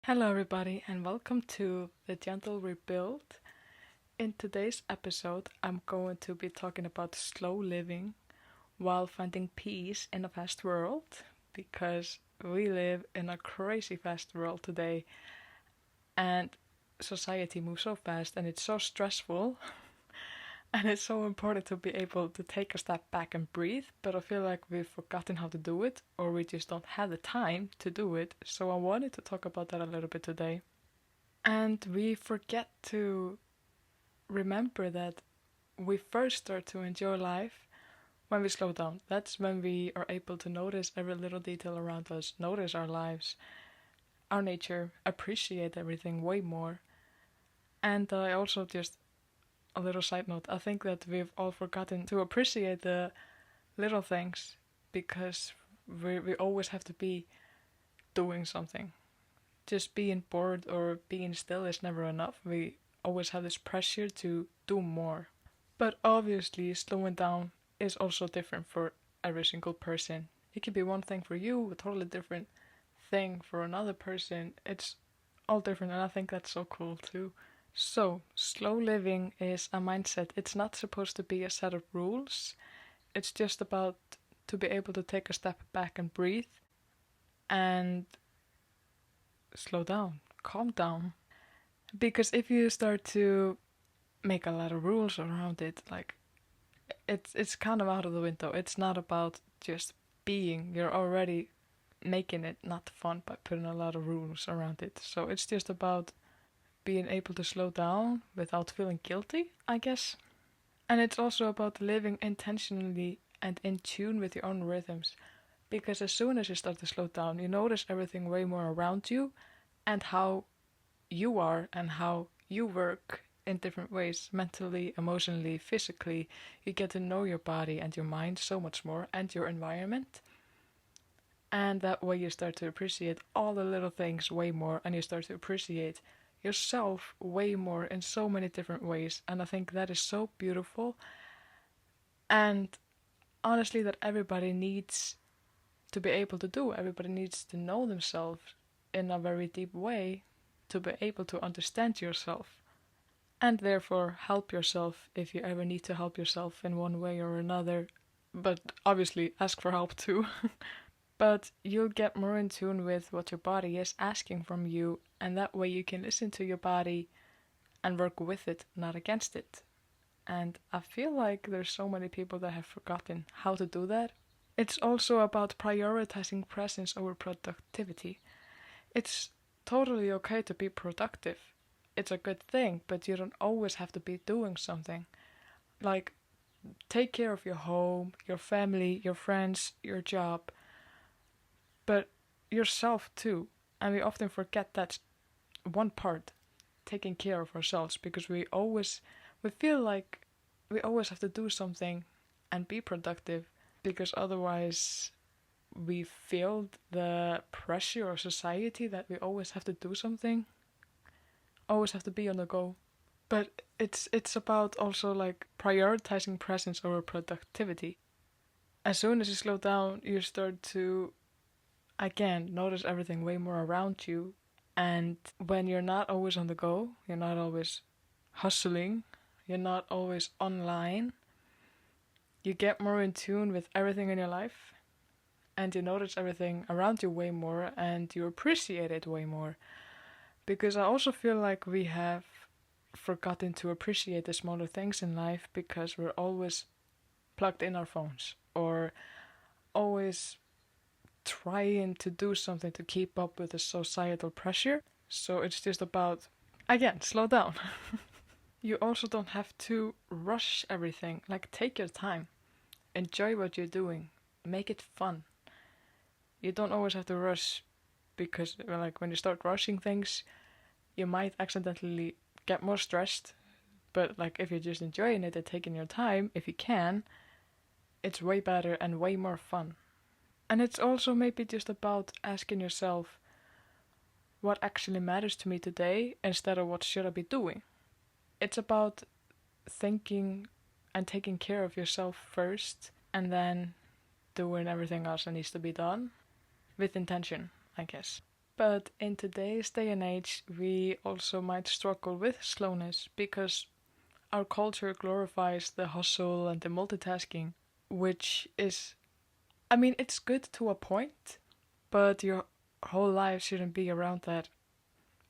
Hello, everybody, and welcome to the Gentle Rebuild. In today's episode, I'm going to be talking about slow living while finding peace in a fast world because we live in a crazy fast world today and society moves so fast and it's so stressful and it's so important to be able to take a step back and breathe, but I feel like we've forgotten how to do it or we just don't have the time to do it. So I wanted to talk about that a little bit today. And we forget to remember that we first start to enjoy life when we slow down. That's when we are able to notice every little detail around us, notice our lives, our nature, appreciate everything way more. And I also just a little side note, I think that we've all forgotten to appreciate the little things because we always have to be doing something. Just being bored or being still is never enough. We always have this pressure to do more. But obviously, slowing down is also different for every single person. It could be one thing for you, a totally different thing for another person. It's all different, and I think that's so cool too. So, slow living is a mindset. It's not supposed to be a set of rules. It's just about to be able to take a step back and breathe and slow down, calm down. Because if you start to make a lot of rules around it, like it's kind of out of the window. It's not about just being. You're already making it not fun by putting a lot of rules around it. So it's just about being able to slow down without feeling guilty, I guess. And it's also about living intentionally and in tune with your own rhythms. Because as soon as you start to slow down, you notice everything way more around you and how you are and how you work in different ways, mentally, emotionally, physically. You get to know your body and your mind so much more and your environment. And that way you start to appreciate all the little things way more and you start to appreciate yourself way more in so many different ways. And I think that is so beautiful. And honestly, that everybody needs to be able to do. Everybody needs to know themselves in a very deep way to be able to understand yourself and therefore help yourself if you ever need to help yourself in one way or another. But obviously, ask for help too. But you'll get more in tune with what your body is asking from you, and that way you can listen to your body and work with it, not against it. And I feel like there's so many people that have forgotten how to do that. It's also about prioritizing presence over productivity. It's totally okay to be productive. It's a good thing, but you don't always have to be doing something. Like, take care of your home, your family, your friends, your job, but yourself too. And we often forget that one part, taking care of ourselves, because we feel like we always have to do something and be productive, because otherwise we feel the pressure of society that we always have to do something, always have to be on the go. But it's about also like prioritizing presence over productivity. As soon as you slow down, you start to again notice everything way more around you. And when you're not always on the go, you're not always hustling, you're not always online, you get more in tune with everything in your life and you notice everything around you way more and you appreciate it way more. Because I also feel like we have forgotten to appreciate the smaller things in life because we're always plugged in our phones or always trying to do something to keep up with the societal pressure. So it's just about, again, slow down. You also don't have to rush everything. Like, take your time. Enjoy what you're doing. Make it fun. You don't always have to rush because, like, when you start rushing things, you might accidentally get more stressed. But, like, if you're just enjoying it and taking your time, if you can, it's way better and way more fun. And it's also maybe just about asking yourself, what actually matters to me today instead of what should I be doing? It's about thinking and taking care of yourself first and then doing everything else that needs to be done with intention, I guess. But in today's day and age, we also might struggle with slowness because our culture glorifies the hustle and the multitasking, which is, I mean, it's good to a point, but your whole life shouldn't be around that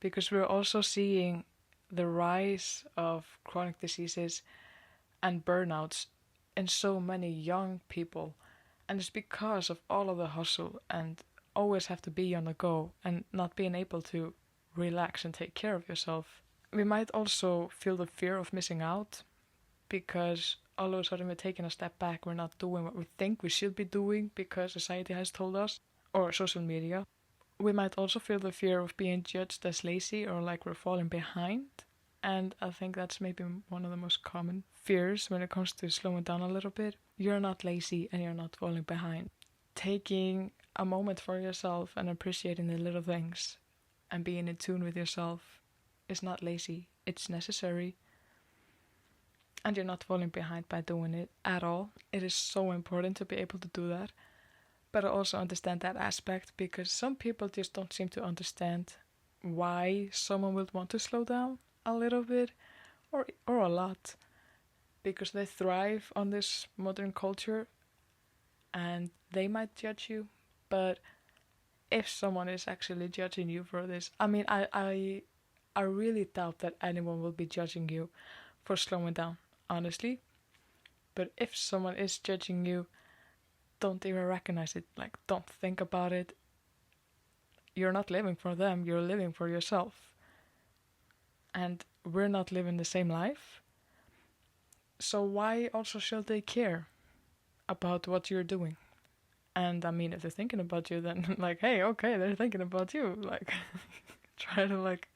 because we're also seeing the rise of chronic diseases and burnouts in so many young people. And it's because of all of the hustle and always have to be on the go and not being able to relax and take care of yourself. We might also feel the fear of missing out because all of a sudden we're taking a step back, we're not doing what we think we should be doing because society has told us, or social media. We might also feel the fear of being judged as lazy or like we're falling behind. And I think that's maybe one of the most common fears when it comes to slowing down a little bit. You're not lazy and you're not falling behind. Taking a moment for yourself and appreciating the little things and being in tune with yourself is not lazy, it's necessary. And you're not falling behind by doing it at all. It is so important to be able to do that. But I also understand that aspect because some people just don't seem to understand why someone would want to slow down a little bit or a lot because they thrive on this modern culture and they might judge you. But if someone is actually judging you for this, I mean, I really doubt that anyone will be judging you for slowing down, honestly. But if someone is judging you, don't even recognize it. Like, don't think about it. You're not living for them, you're living for yourself. And we're not living the same life. So why also should they care about what you're doing? And I mean, if they're thinking about you, then like, hey, okay, they're thinking about you. Like, try to like,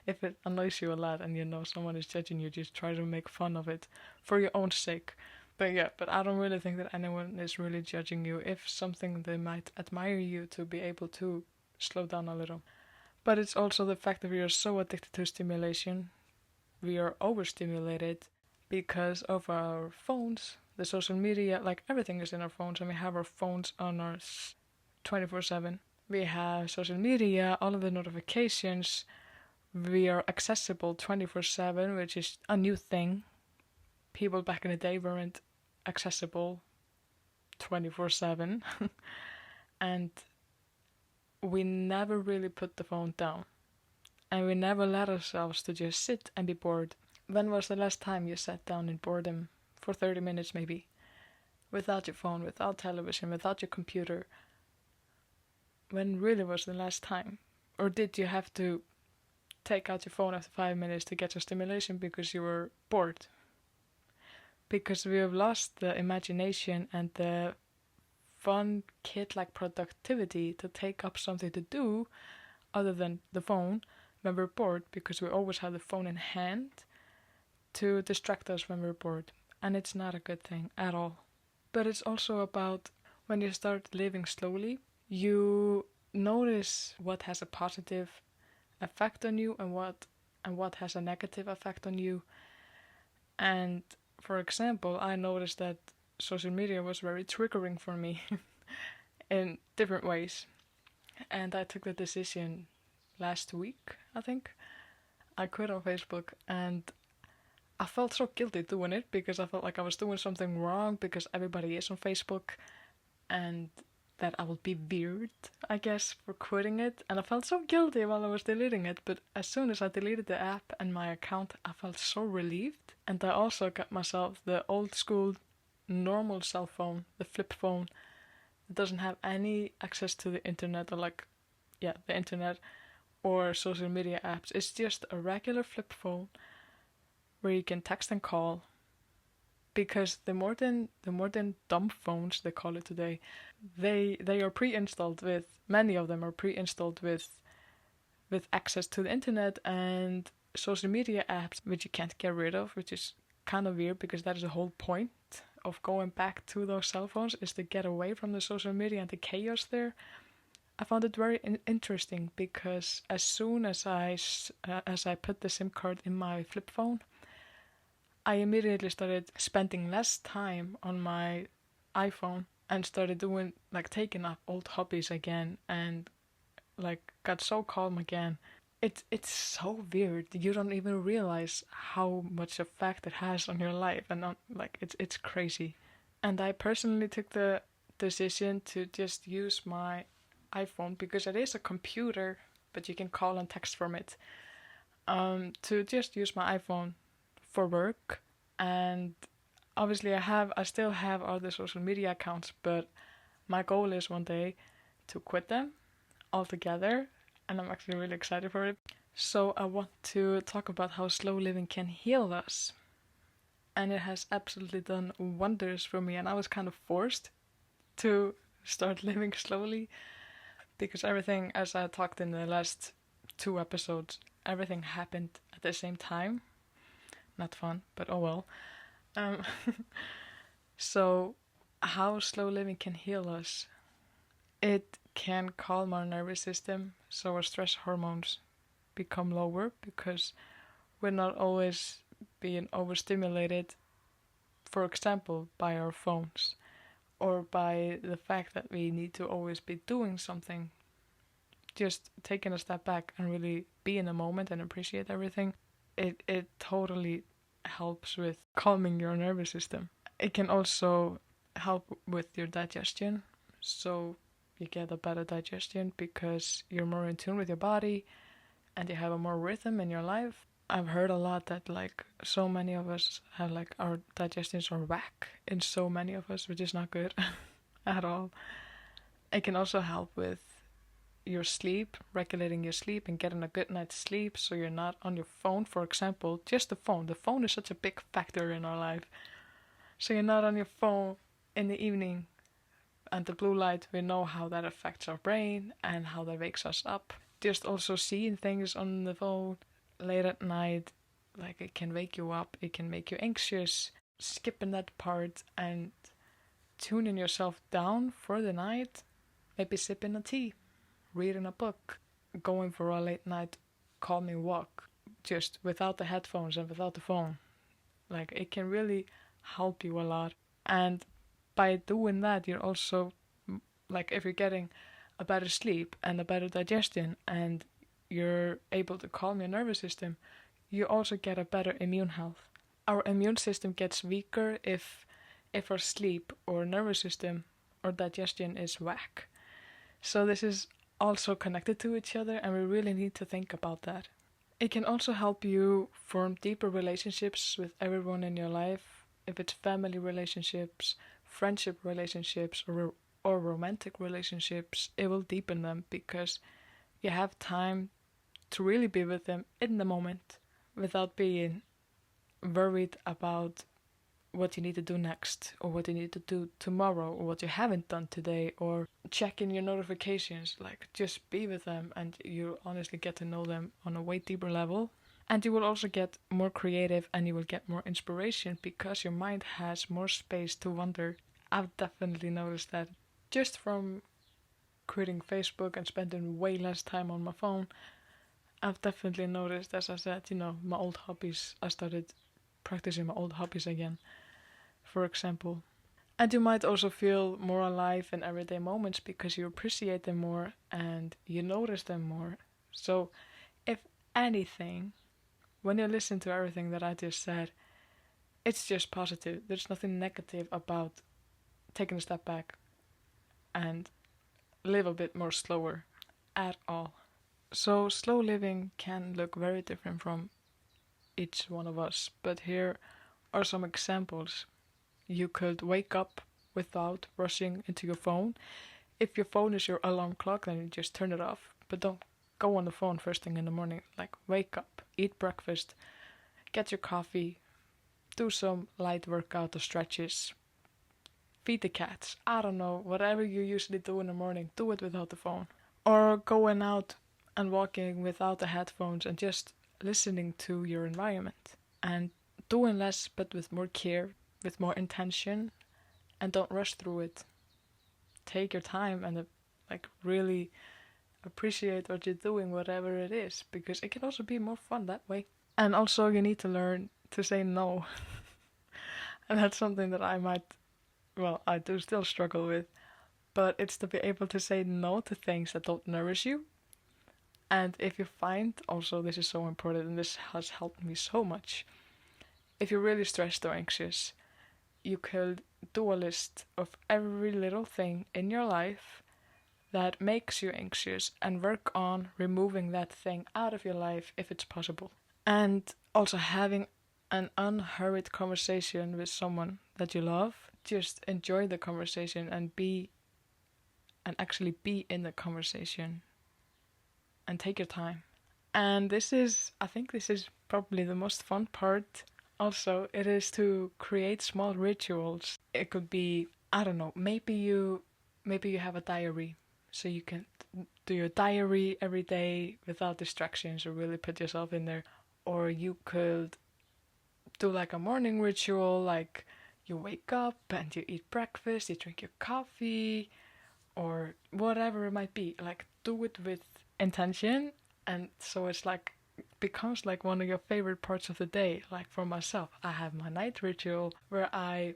if it annoys you a lot and you know someone is judging you, just try to make fun of it for your own sake. But yeah, but I don't really think that anyone is really judging you. If something, they might admire you to be able to slow down a little. But it's also the fact that we are so addicted to stimulation. We are overstimulated because of our phones, the social media, like everything is in our phones, and we have our phones on us 24/7. We have social media, all of the notifications. We are accessible 24/7, which is a new thing. People back in the day weren't accessible 24/7. And we never really put the phone down. And we never let ourselves to just sit and be bored. When was the last time you sat down in boredom for 30 minutes maybe? Without your phone, without television, without your computer. When really was the last time? Or did you have to take out your phone after 5 minutes to get your stimulation because you were bored? Because we have lost the imagination and the fun kid-like productivity to take up something to do other than the phone when we're bored, because we always have the phone in hand to distract us when we're bored. And it's not a good thing at all. But it's also about when you start living slowly, you notice what has a positive effect on you and what has a negative effect on you. And for example, I noticed that social media was very triggering for me in different ways. And I took the decision last week, I think. I quit on Facebook and I felt so guilty doing it because I felt like I was doing something wrong because everybody is on Facebook and that I would be weird, I guess, for quitting it. And I felt so guilty while I was deleting it, but as soon as I deleted the app and my account, I felt so relieved. And I also got myself the old school normal cell phone, the flip phone. It doesn't have any access to the internet or the internet or social media apps. It's just a regular flip phone where you can text and call. Because the modern dumb phones, they call it today, they are pre-installed with, many of them are pre-installed with access to the internet and social media apps, which you can't get rid of, which is kind of weird because that is the whole point of going back to those cell phones, is to get away from the social media and the chaos there. I found it very interesting because as soon as I put the SIM card in my flip phone, I immediately started spending less time on my iPhone and started taking up old hobbies again and like got so calm again. It's so weird. You don't even realize how much effect it has on your life, and like it's crazy. And I personally took the decision to just use my iPhone because it is a computer, but you can call and text from it. To just use my iPhone for work, and obviously I still have other social media accounts, but my goal is one day to quit them altogether, and I'm actually really excited for it. So I want to talk about how slow living can heal us, and it has absolutely done wonders for me, and I was kind of forced to start living slowly because everything, as I talked in the last two episodes, everything happened at the same time. Not fun, but oh well. Um, so, how slow living can heal us? It can calm our nervous system so our stress hormones become lower because we're not always being overstimulated, for example, by our phones or by the fact that we need to always be doing something. Just taking a step back and really be in the moment and appreciate everything, it totally helps with calming your nervous system. It can also help with your digestion, so you get a better digestion because you're more in tune with your body and you have a more rhythm in your life. I've heard a lot that like so many of us have like our digestions are whack in so many of us, which is not good at all. It can also help with your sleep, regulating your sleep and getting a good night's sleep so you're not on your phone, for example. Just the phone. The phone is such a big factor in our life. So you're not on your phone in the evening, and the blue light, we know how that affects our brain and how that wakes us up. Just also seeing things on the phone late at night, like it can wake you up, it can make you anxious. Skipping that part and tuning yourself down for the night, maybe sipping a tea, reading a book, going for a late night calming walk, just without the headphones and without the phone. Like it can really help you a lot. And by doing that, you're also, like if you're getting a better sleep and a better digestion and you're able to calm your nervous system, you also get a better immune health. Our immune system gets weaker if our sleep or nervous system or digestion is whack. So this is also connected to each other, and we really need to think about that. It can also help you form deeper relationships with everyone in your life. If it's family relationships, friendship relationships, or romantic relationships, it will deepen them because you have time to really be with them in the moment without being worried about what you need to do next or what you need to do tomorrow or what you haven't done today or checking your notifications. Like just be with them and you honestly get to know them on a way deeper level. And you will also get more creative and you will get more inspiration because your mind has more space to wander. I've definitely noticed that just from quitting Facebook and spending way less time on my phone. I've definitely noticed, as I said, my old hobbies. I started practicing my old hobbies again, for example. And you might also feel more alive in everyday moments because you appreciate them more and you notice them more. So, if anything, when you listen to everything that I just said, it's just positive. There's nothing negative about taking a step back and live a bit more slower at all. So, slow living can look very different from each one of us, but here are some examples. You could wake up without rushing into your phone. If your phone is your alarm clock, then you just turn it off. But don't go on the phone first thing in the morning. Like, wake up, eat breakfast, get your coffee, do some light workout or stretches, feed the cats. I don't know, whatever you usually do in the morning, do it without the phone. Or going out and walking without the headphones and just listening to your environment. And doing less but with more care, with more intention, and don't rush through it. Take your time and really appreciate what you're doing, whatever it is, because it can also be more fun that way. And also you need to learn to say no. And that's something that I do still struggle with, but it's to be able to say no to things that don't nourish you And if you find, also this is so important and this has helped me so much, if you're really stressed or anxious, you could do a list of every little thing in your life that makes you anxious and work on removing that thing out of your life if it's possible. And also having an unhurried conversation with someone that you love. Just enjoy the conversation and actually be in the conversation and take your time. And I think this is probably the most fun part. Also, it is to create small rituals. It could be, I don't know, maybe you have a diary, so you can do your diary every day without distractions or really put yourself in there. Or you could do like a morning ritual, like you wake up and you eat breakfast, you drink your coffee, or whatever it might be. Like, do it with intention, and so it's like becomes like one of your favorite parts of the day. Like for myself, I have my night ritual where I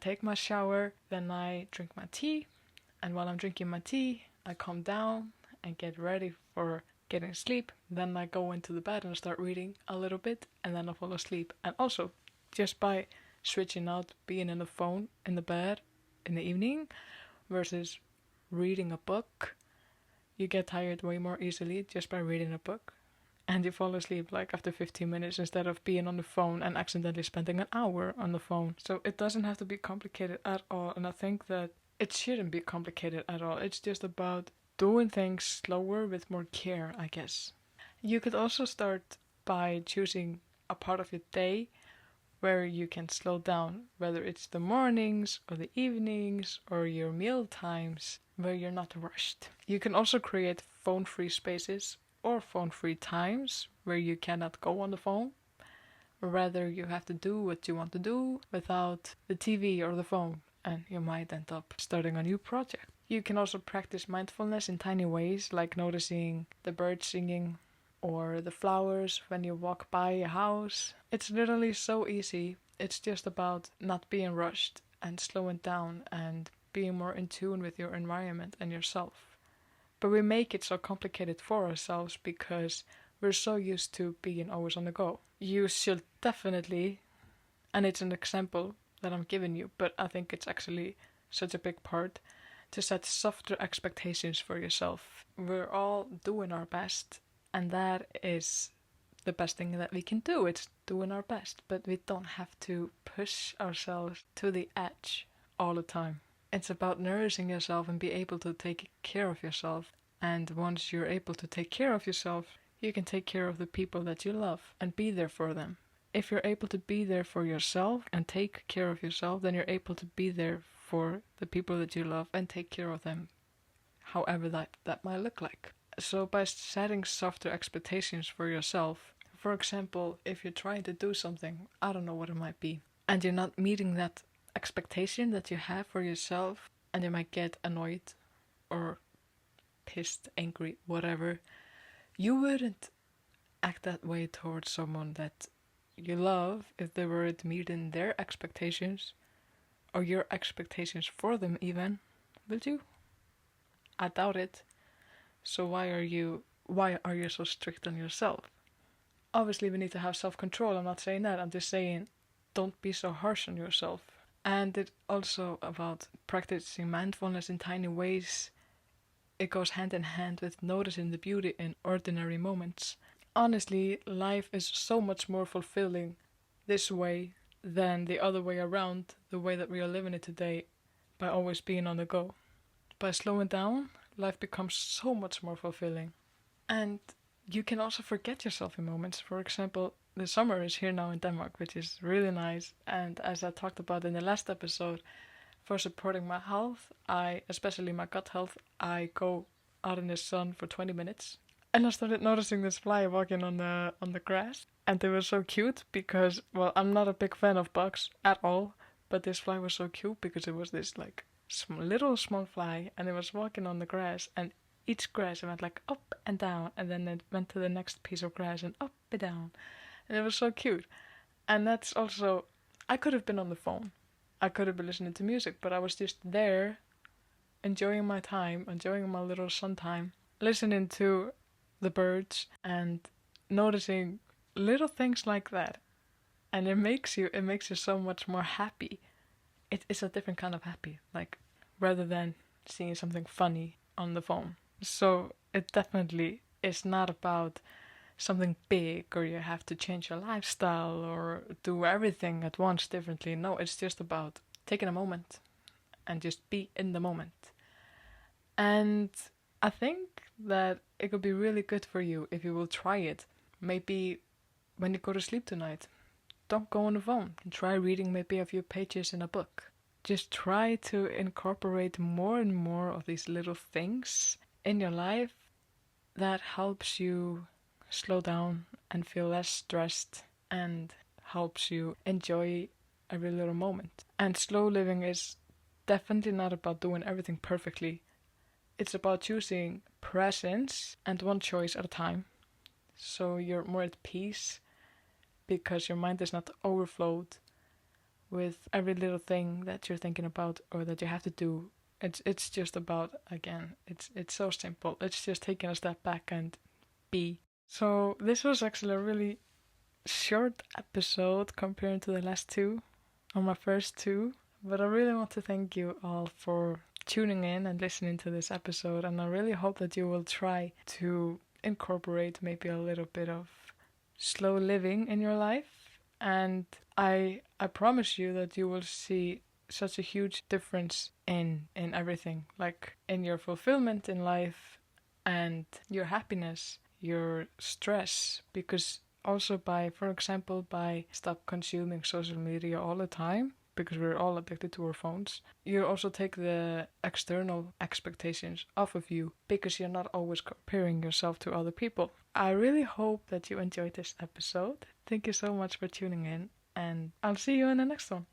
take my shower, then I drink my tea, and while I'm drinking my tea, I calm down and get ready for getting sleep. Then I go into the bed and start reading a little bit, and then I fall asleep. And also, just by switching out being in the phone in the bed in the evening versus reading a book, you get tired way more easily just by reading a book. And you fall asleep like after 15 minutes instead of being on the phone and accidentally spending an hour on the phone. So it doesn't have to be complicated at all. And I think that it shouldn't be complicated at all. It's just about doing things slower with more care, I guess. You could also start by choosing a part of your day where you can slow down, whether it's the mornings or the evenings or your meal times where you're not rushed. You can also create phone-free spaces or phone-free times where you cannot go on the phone, or rather you have to do what you want to do without the TV or the phone, and you might end up starting a new project. You can also practice mindfulness in tiny ways, like noticing the birds singing or the flowers when you walk by a house. It's literally so easy. It's just about not being rushed and slowing down and being more in tune with your environment and yourself. But we make it so complicated for ourselves because we're so used to being always on the go. You should definitely, and it's an example that I'm giving you, but I think it's actually such a big part, to set softer expectations for yourself. We're all doing our best, and that is the best thing that we can do. It's doing our best, but we don't have to push ourselves to the edge all the time. It's about nourishing yourself and be able to take care of yourself. And once you're able to take care of yourself, you can take care of the people that you love and be there for them. If you're able to be there for yourself and take care of yourself, then you're able to be there for the people that you love and take care of them, however that might look like. So by setting softer expectations for yourself, for example, if you're trying to do something, I don't know what it might be, and you're not meeting that expectation that you have for yourself, and you might get annoyed or pissed, angry, whatever, you wouldn't act that way towards someone that you love if they weren't meeting their expectations or your expectations for them even, would you? I doubt it. So why are you so strict on yourself? Obviously we need to have self-control. I'm not saying that. I'm just saying don't be so harsh on yourself. And it's also about practicing mindfulness in tiny ways. It goes hand in hand with noticing the beauty in ordinary moments. Honestly, life is so much more fulfilling this way than the other way around, the way that we are living it today, by always being on the go. By slowing down, life becomes so much more fulfilling. And you can also forget yourself in moments. For example, the summer is here now in Denmark, which is really nice. And as I talked about in the last episode, for supporting my health, especially my gut health, I go out in the sun for 20 minutes. And I started noticing this fly walking on the grass. And they were so cute because, well, I'm not a big fan of bugs at all. But this fly was so cute because it was this like little small fly, and it was walking on the grass, and each grass went like up and down, and then it went to the next piece of grass and up and down, and it was so cute. And that's also, I could have been on the phone, I could have been listening to music, but I was just there enjoying my time, enjoying my little sun time, listening to the birds, and noticing little things like that. And it makes you so much more happy. It's a different kind of happy, like rather than seeing something funny on the phone. So it definitely is not about something big or you have to change your lifestyle or do everything at once differently. No, it's just about taking a moment and just be in the moment. And I think that it could be really good for you if you will try it. Maybe when you go to sleep tonight, don't go on the phone. Try reading maybe a few pages in a book. Just try to incorporate more and more of these little things in your life that helps you slow down and feel less stressed and helps you enjoy every little moment. And slow living is definitely not about doing everything perfectly. It's about choosing presence and one choice at a time. So you're more at peace because your mind is not overflowed with every little thing that you're thinking about or that you have to do. It's just about, again, it's so simple. It's just taking a step back and be. So this was actually a really short episode compared to the last two, or my first two. But I really want to thank you all for tuning in and listening to this episode, and I really hope that you will try to incorporate maybe a little bit of slow living in your life. And I promise you that you will see such a huge difference in everything, like in your fulfillment in life and your happiness, your stress, because also by, for example, by stop consuming social media all the time, because we're all addicted to our phones, you also take the external expectations off of you because you're not always comparing yourself to other people. I really hope that you enjoyed this episode. Thank you so much for tuning in, and I'll see you in the next one.